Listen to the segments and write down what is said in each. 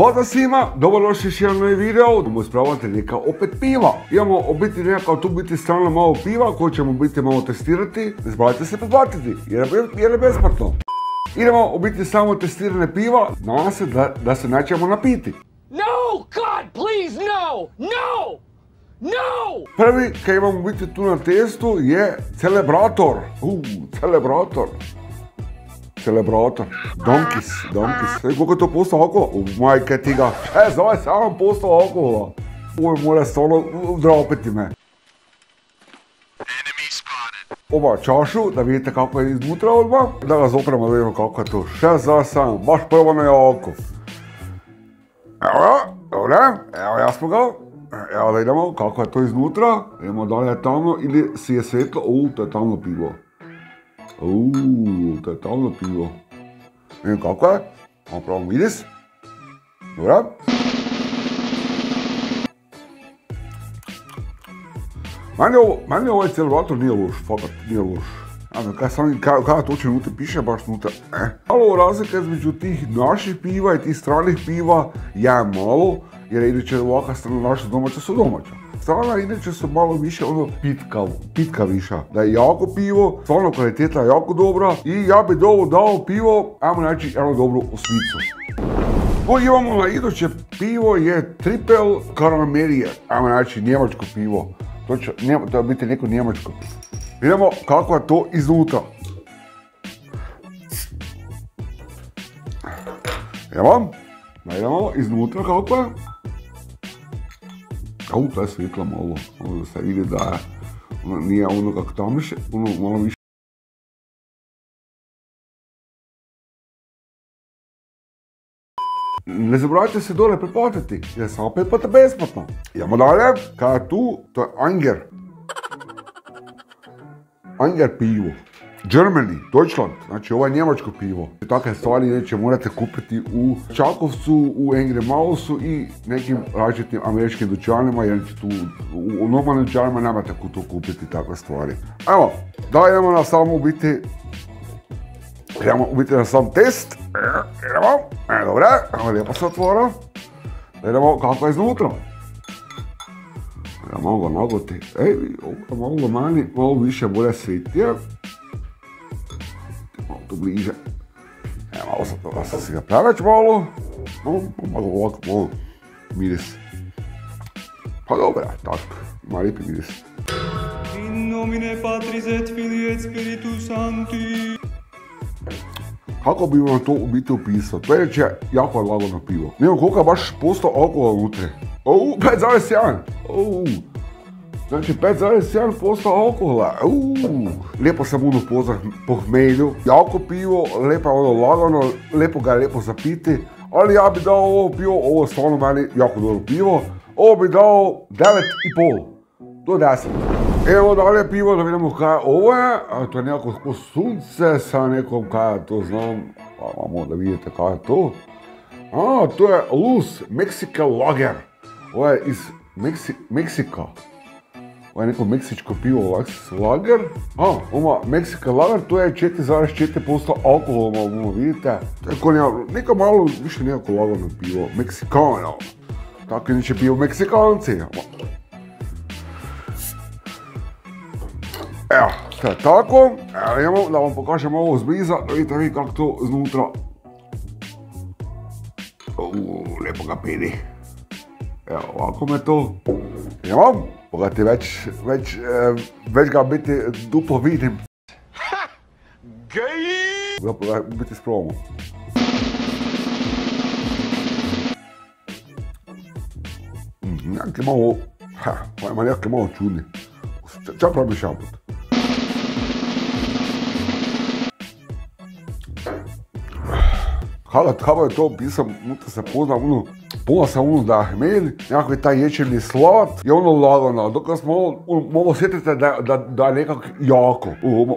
Pozdrav svima, dobrodošli još jedan novi video. Idemo ispravljati neka opet piva. Imamo biti nekako tu biti strano malo piva koje ćemo biti malo testirati. Ne zaboravite se pretplatiti jer je besplatno. Idemo biti samo testirane piva. Nadam se da se nećemo napiti. No, God, please, no! No! No! Prvi kad imamo biti tu na testu je Celebrator. Celebrator. Donkis. Koliko je to posto alkohola? Majke ti ga. 7% alkohola. Ovo mora stvarno dropiti me. Ova čašu, da vidite kako je iznutra odmah. Da ga zopremo da vidimo kako je to. 6,7. Baš prvo na jako. Evo, dobro. Evo ja smo ga. Evo da idemo kako je to iznutra. Idemo da li je tamno ili si je svetlo. To je tamno pivo. To je tamno pivo. Vidim kako je. Malo pravimo miris. Dobro. Meni ovaj Celebrator nije loš, fakat nije loš. Kada točno unutra piše, baš unutra. Malo razlika između tih naših piva i tih stranih piva je malo, jer inače ovakva strana naša domaća su domaća. Strana inače su malo više pitka viša. Da je jako pivo, stvarno kvaliteta je jako dobra i ja bi dao pivo, ajmo naći jednu dobru osmicu. Ovo imamo na iduće pivo je Triple Caramellier, ajmo naći njemačko pivo. To će biti neko njemačko. Vidimo kako je to iznutra. Evo, idemo iznutra kako je. To je svjetlo malo, da se vidi da nije ono kako tamo više, ono malo više. Ne zaboravite se dole pretplatiti, jer je samo 5 puta besplatno. Idemo dalje, kada je tu, to je Anger pivo. Germany, Deutschland, znači ovo je njemačko pivo. Takve stvari neće morate kupiti u Čakovcu, u Angry Mouseu i nekim različitim američkim dućanima, jer tu u normalnim dućanima nemate to kupiti takve stvari. Evo, da idemo na samo biti na sam test. Idemo, dobro, evo lijepo se otvora. Da idemo kako je iznutra. Idemo ga nagoti. Malo ga mani, malo više bude svitije. Malo tu bliže. Malo sam si ga praveć malo. Malo miris. Pa dobro, tako, ima lijepi miris. In nomine Patris et Filii et Spiritus Sancti. Kako bi vam to u biti opisao? To je jako lagano pivo. Nijemo koliko je baš posto alkohola unutra. 5,1. Znači 5,1% alkohola. Lijepo sam uno po hmelju. Jako pivo, lijepo je ono lagano, lijepo ga je lijepo zapiti. Ali ja bi dao ovo pivo, ovo je stvarno meni jako dobro pivo. Ovo bi dao 9,5 do 10. Evo dalje pivo da vidimo kaj ovo je. To je nekako sunce sa nekom kaj to znam. Pa vamo da vidite kaj je to. To je Luz Mexican Lager. Ovo je iz Meksika. Ovo je neko meksičko pivo, Lager. Ovo Mexican Lager, to je 4,4% alkohola, vidite. To je neko malo više nekako lagano pivo, Meksikano. Tako inače pivo Meksikanci. Evo, to je tako. Evo imamo da vam pokažem ovo zbliza, da vidite vi kako to iznutra. Lijepo ga pidi. Evo, ovako me to. Imam, pogledajte već ga biti duplo vidim. Ha! Gay! Pogledajte, biti sprovamo. Nekaj malo, nekaj malo čudni. Čak probam još jedan put. Kako je to pisam, unutra se poznam, puno sam da hmelj, nekako je taj ječerni slat i ono lagano, dok smo malo osjetite da je nekako jako.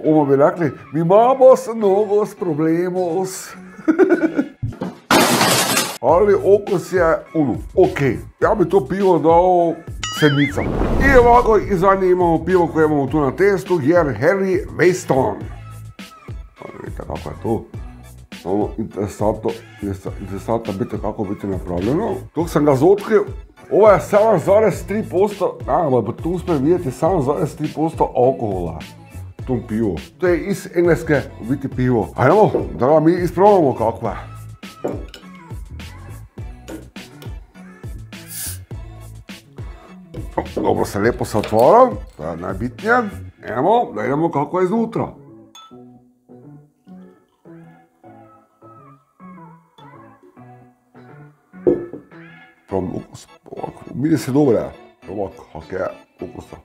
Ovo bi rekli, mi imamo novos problemos. Ali okus je okej. Ja bi to pivo dao 7. I ovako i zadnje imamo pivo koje imamo tu na testu, jer Harry Winston. Vidite kako je to. Ono interesantno biti kako biti napravljeno. Dok sam ga zotkrio, ovo je 7,3%, tu smo vidjeti 7,3% alkohola u tom pivu. To je iz Engleske u biti pivo. Ajmo, da ga mi isprobamo kakva je. Dobro se lijepo se otvara, to je najbitnije. Evo, da idemo kako je iznutra. Probam ukus, ovako, miri se dobro je. Ovako, kak je ukusa.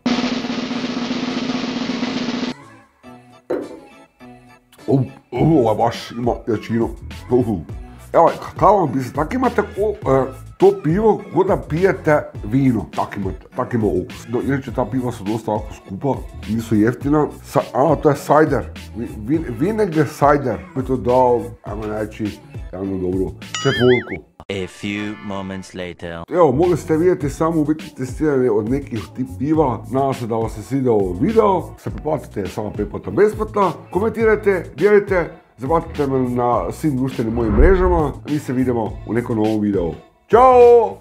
Ovo je baš ima jačinu. Evo, kako vam bi se, tako imate to pivo kod da pijete vino, tak ima okus. Inače ta piva su dosta ovako skupa, nisu jeftina. To je cider, vinegar cider. Bi to dao, ajmo reći, jednu dobru četvorku. A few moments later. Evo, mogli ste vidjeti samo u biti testiranje od nekih tip piva. Nadam se da vas se svidio ovo video. Se preplatite samo 5 puta besplatno. Komentirajte, dijelite, zapratite me na svim društvenim mojim mrežama. Mi se vidimo u nekom novom videu. Ćao!